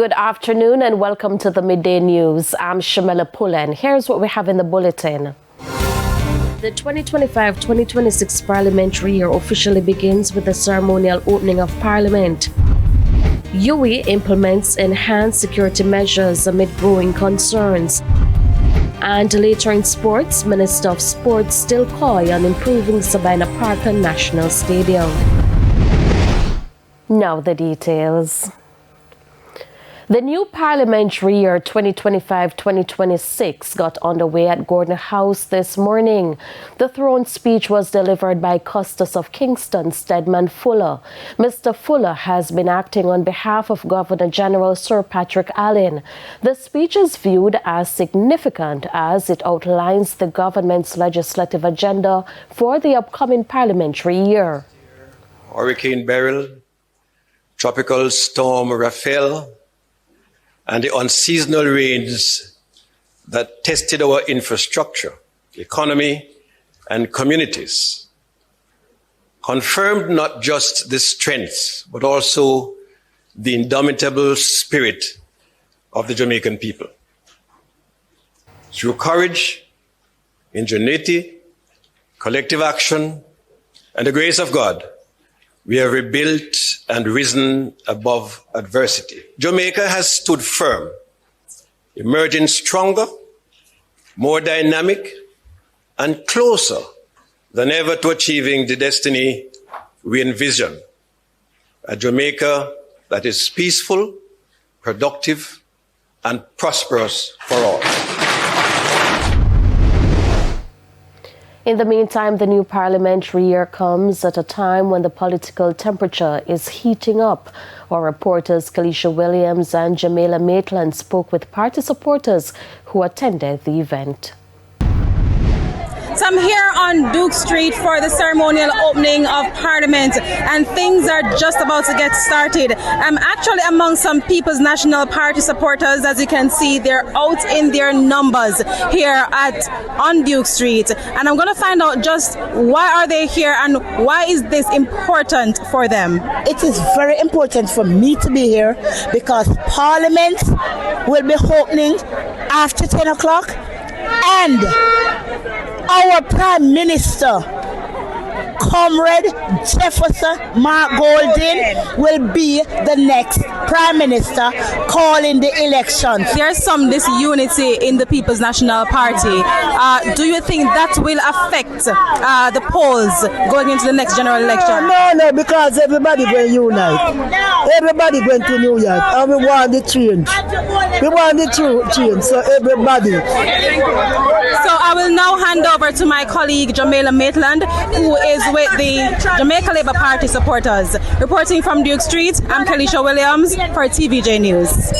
Good afternoon and welcome to the Midday News. I'm Shamela Pullen. Here's what we have in the bulletin. The 2025-2026 parliamentary year officially begins with the ceremonial opening of Parliament. UWI implements enhanced security measures amid growing concerns. And later in sports, Minister of Sports still coy on improving Sabina Park and National Stadium. Now the details. The new parliamentary year 2025-2026 got underway at Gordon House this morning. The throne speech was delivered by Custis of Kingston, Stedman Fuller. Mr. Fuller has been acting on behalf of Governor General Sir Patrick Allen. The speech is viewed as significant as it outlines the government's legislative agenda for the upcoming parliamentary year. Hurricane Beryl, Tropical Storm Raphael, and the unseasonal rains that tested our infrastructure, economy, and communities confirmed not just the strength, but also the indomitable spirit of the Jamaican people. Through courage, ingenuity, collective action, and the grace of God, we have rebuilt and risen above adversity. Jamaica has stood firm, emerging stronger, more dynamic, and closer than ever to achieving the destiny we envision. A Jamaica that is peaceful, productive, and prosperous for all. In the meantime, the new parliamentary year comes at a time when the political temperature is heating up. Our reporters Kalisha Williams and Jamila Maitland spoke with party supporters who attended the event. So I'm here on Duke Street for the ceremonial opening of Parliament, and things are just about to get started. I'm actually among some People's National Party supporters. As you can see, they're out in their numbers here on Duke Street, and I'm going to find out just why are they here and why is this important for them. It is very important for me to be here because Parliament will be opening after 10 o'clock, and our Prime Minister, Comrade Jefferson Mark Golding, will be the next Prime Minister calling the election. There's some disunity in the People's National Party. Do you think that will affect the polls going into the next general election? No, because everybody going to unite. Everybody going to New York, and we want the change. We want the change, so everybody. So I will now hand over to my colleague Jamila Maitland, who is with the Jamaica Labour Party supporters. Reporting from Duke Street, I'm Kalisha Williams for TVJ News.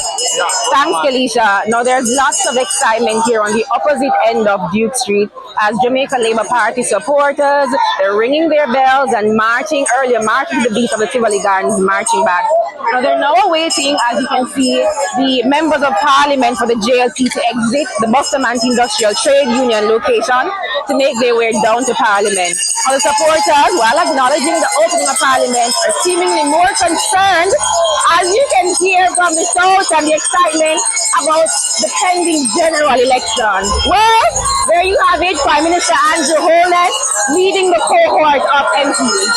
Thanks, Kalisha. Now there's lots of excitement here on the opposite end of Duke Street as Jamaica Labour Party supporters, they're ringing their bells and marching to the beat of the Tivoli Gardens marching back. Now they're now awaiting, as you can see, the members of Parliament for the JLP to exit the Bustamante Industrial Trade Union location to make their way down to Parliament. Now the supporters, while acknowledging the opening of Parliament, are seemingly more concerned, as you can hear from the shouts and the excitement about the pending general election. Well, there you have it, Prime Minister Andrew Holness leading the cohort of MPs.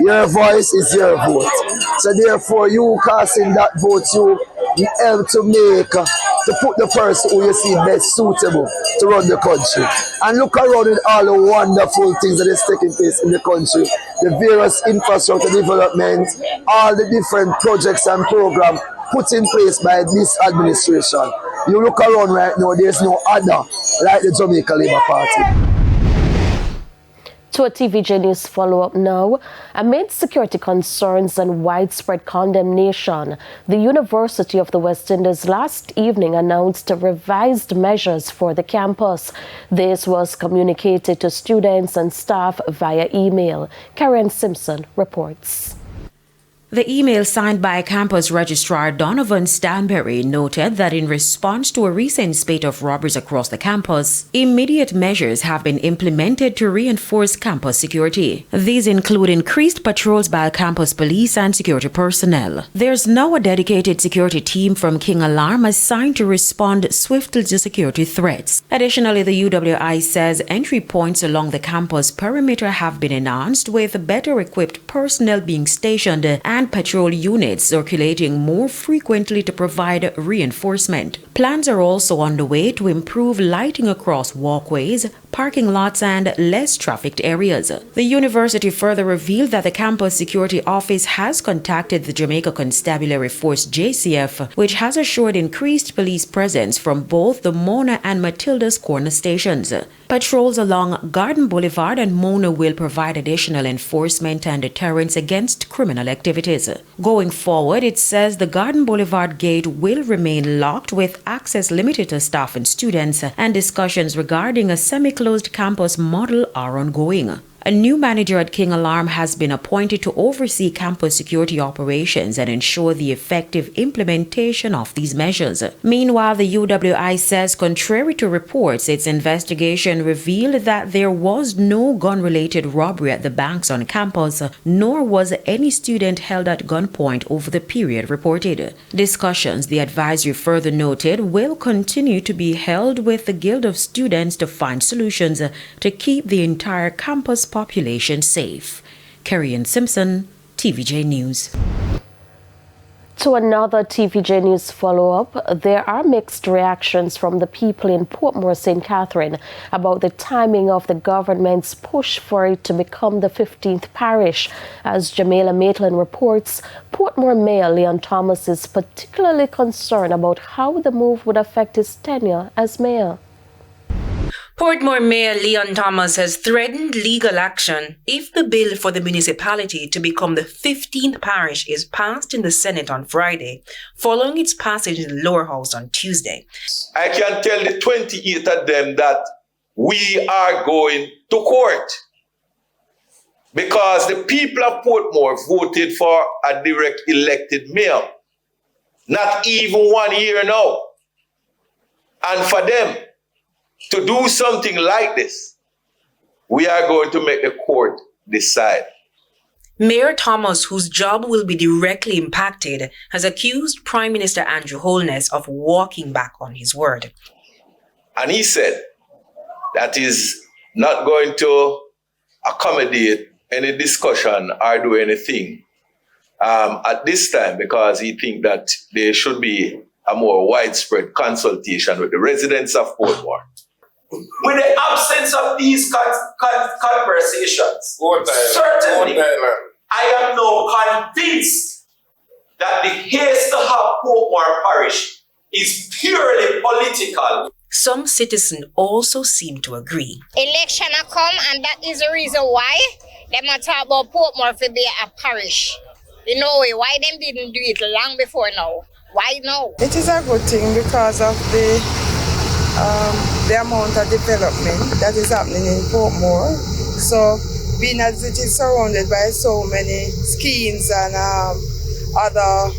Your voice is your vote. So therefore, you casting that vote, you help to put the person who you see best suitable to run the country. And look around at all the wonderful things that is taking place in the country. The various infrastructure development, all the different projects and programs put in place by this administration. You look around right now, there's no other like the Jamaica Labour Party. To a TVJ News follow-up now. Amid security concerns and widespread condemnation, the University of the West Indies last evening announced revised measures for the campus. This was communicated to students and staff via email. Karen Simpson reports. The email signed by campus registrar Donovan Stanberry noted that in response to a recent spate of robberies across the campus, immediate measures have been implemented to reinforce campus security. These include increased patrols by campus police and security personnel. There's now a dedicated security team from King Alarm assigned to respond swiftly to security threats. Additionally, the UWI says entry points along the campus perimeter have been enhanced with better equipped personnel being stationed and patrol units circulating more frequently to provide reinforcement. Plans are also underway to improve lighting across walkways, parking lots, and less trafficked areas. The university further revealed that the campus security office has contacted the Jamaica Constabulary Force JCF, which has assured increased police presence from both the Mona and Matilda's corner stations. Patrols along Garden Boulevard and Mona will provide additional enforcement and deterrence against criminal activities. Going forward, it says the Garden Boulevard gate will remain locked with access limited to staff and students, and discussions regarding a semi-closed campus model are ongoing. A new manager at King Alarm has been appointed to oversee campus security operations and ensure the effective implementation of these measures. Meanwhile, the UWI says, contrary to reports, its investigation revealed that there was no gun-related robbery at the banks on campus, nor was any student held at gunpoint over the period reported. Discussions, the advisory further noted, will continue to be held with the Guild of Students to find solutions to keep the entire campus population safe. Kerry-Ann Simpson, TVJ News. To another TVJ News follow-up, there are mixed reactions from the people in Portmore, St. Catherine about the timing of the government's push for it to become the 15th parish. As Jamila Maitland reports, Portmore Mayor Leon Thomas is particularly concerned about how the move would affect his tenure as mayor. Portmore Mayor Leon Thomas has threatened legal action if the bill for the municipality to become the 15th parish is passed in the Senate on Friday, following its passage in the lower house on Tuesday. I can tell the 28 of them that we are going to court because the people of Portmore voted for a direct elected mayor, not even 1 year now. And for them to do something like this, we are going to make the court decide. Mayor Thomas, whose job will be directly impacted, has accused Prime Minister Andrew Holness of walking back on his word. And he said that he's not going to accommodate any discussion or do anything at this time because he thinks that there should be a more widespread consultation with the residents of Portmore. With the absence of these conversations, certainly I am now convinced that the haste to have Portmore Parish is purely political. Some citizens also seem to agree. Election will come, and that is the reason why they might talk about Portmore to be a parish. You know why them didn't do it long before now? Why now? It is a good thing because of the amount of development that is happening in Portmore. So, being as it is surrounded by so many schemes and other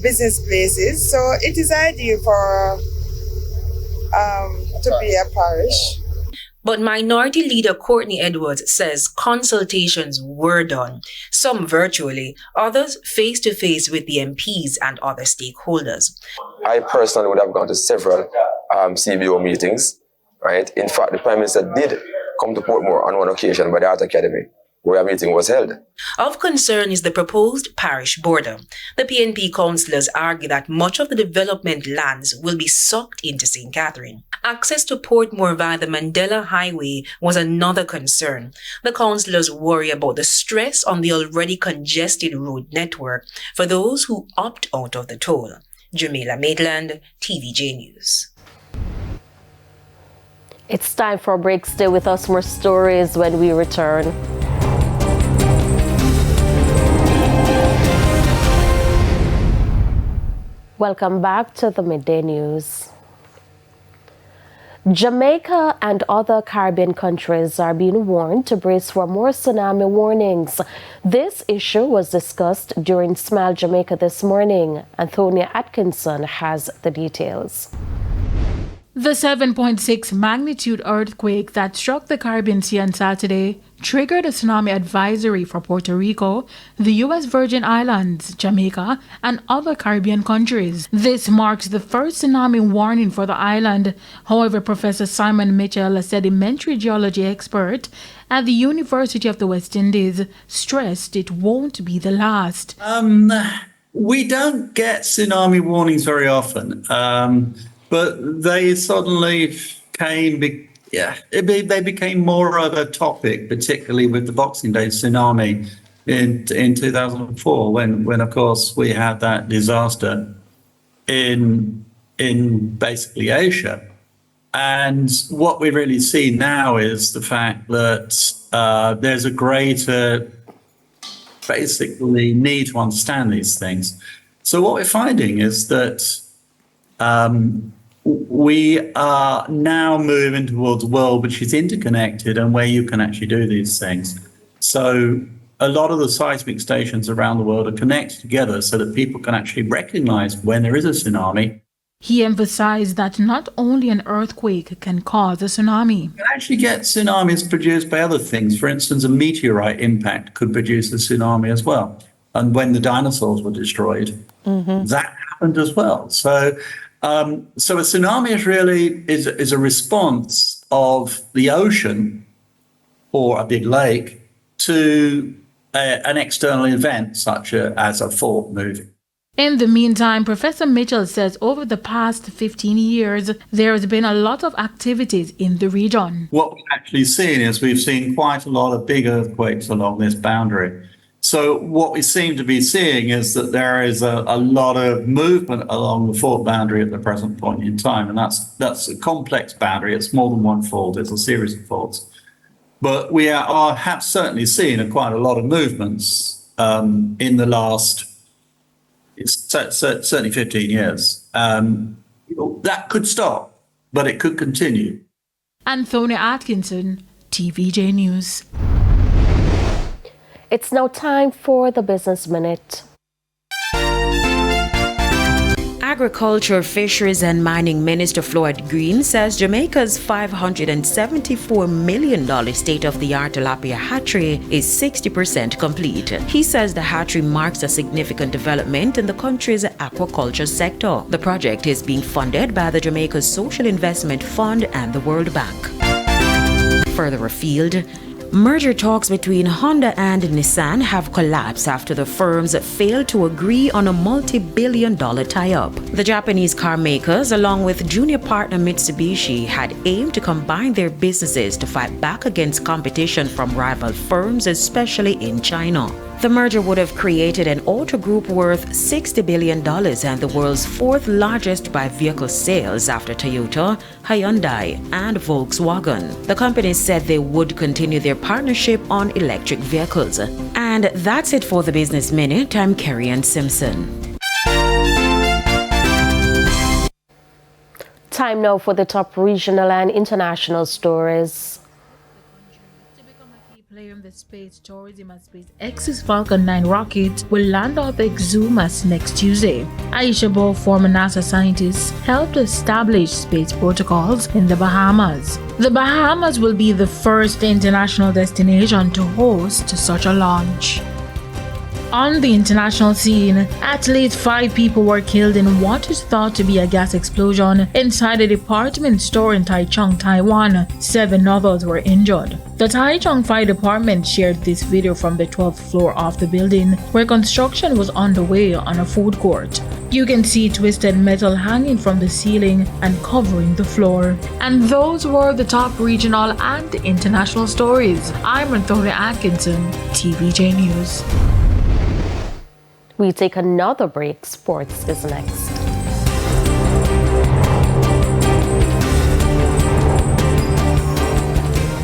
business places, so it is ideal for to be a parish. But Minority Leader Courtney Edwards says consultations were done, some virtually, others face-to-face with the MPs and other stakeholders. I personally would have gone to several CBO meetings, right? In fact, the Prime Minister did come to Portmore on one occasion by the Art Academy, where a meeting was held. Of concern is the proposed parish border. The PNP councillors argue that much of the development lands will be sucked into St. Catherine. Access to Portmore via the Mandela Highway was another concern. The councillors worry about the stress on the already congested road network for those who opt out of the toll. Jamila Maitland, TVJ News. It's time for a break. Stay with us. More stories when we return. Welcome back to the Midday News. Jamaica and other Caribbean countries are being warned to brace for more tsunami warnings. This issue was discussed during Smile Jamaica this morning. Anthony Atkinson has the details. The 7.6 magnitude earthquake that struck the Caribbean Sea on Saturday triggered a tsunami advisory for Puerto Rico, the U.S. Virgin Islands, Jamaica, and other Caribbean countries. This marks the first tsunami warning for the island. However, Professor Simon Mitchell, a sedimentary geology expert at the University of the West Indies, stressed it won't be the last. We don't get tsunami warnings very often. But they suddenly came, they became more of a topic, particularly with the Boxing Day tsunami in 2004, when of course we had that disaster in basically Asia. And what we really see now is the fact that there's a greater, basically, need to understand these things. So what we're finding is that we are now moving towards a world which is interconnected and where you can actually do these things. So a lot of the seismic stations around the world are connected together so that people can actually recognize when there is a tsunami. He emphasized that not only an earthquake can cause a tsunami. You can actually get tsunamis produced by other things. For instance, a meteorite impact could produce a tsunami as well. And when the dinosaurs were destroyed, that happened as well. So a tsunami is a response of the ocean or a big lake to an external event such as a fault moving. In the meantime, Professor Mitchell says over the past 15 years, there has been a lot of activities in the region. What we've actually seen is we've seen quite a lot of big earthquakes along this boundary. So what we seem to be seeing is that there is a lot of movement along the fault boundary at the present point in time. And that's a complex boundary. It's more than one fault. It's a series of faults. But we have certainly seen quite a lot of movements in the last, certainly 15 years. That could stop, but it could continue. Anthony Atkinson, TVJ News. It's now time for the Business Minute. Agriculture, Fisheries and Mining Minister Floyd Green says Jamaica's $574 million state-of-the-art tilapia hatchery is 60% complete. He says the hatchery marks a significant development in the country's aquaculture sector. The project is being funded by the Jamaica's Social Investment Fund and the World Bank. Further afield, merger talks between Honda and Nissan have collapsed after the firms failed to agree on a multi-billion-dollar tie-up. The Japanese car makers, along with junior partner Mitsubishi, had aimed to combine their businesses to fight back against competition from rival firms, especially in China. The merger would have created an auto group worth $60 billion and the world's fourth largest by vehicle sales after Toyota, Hyundai, and Volkswagen. The companies said they would continue their partnership on electric vehicles. And that's it for the Business Minute. I'm Kerry Ann Simpson. Time now for the top regional and international stories. Player in the space tourism and SpaceX's Falcon 9 rocket will land off Exumas next Tuesday. Aisha Bo, former NASA scientist, helped establish space protocols in the Bahamas. The Bahamas will be the first international destination to host such a launch. On the international scene, at least 5 people were killed in what is thought to be a gas explosion inside a department store in Taichung, Taiwan. 7 others were injured. The Taichung Fire Department shared this video from the 12th floor of the building, where construction was underway on a food court. You can see twisted metal hanging from the ceiling and covering the floor. And those were the top regional and international stories. I'm Anthony Atkinson, TVJ News. We take another break. Sports is next.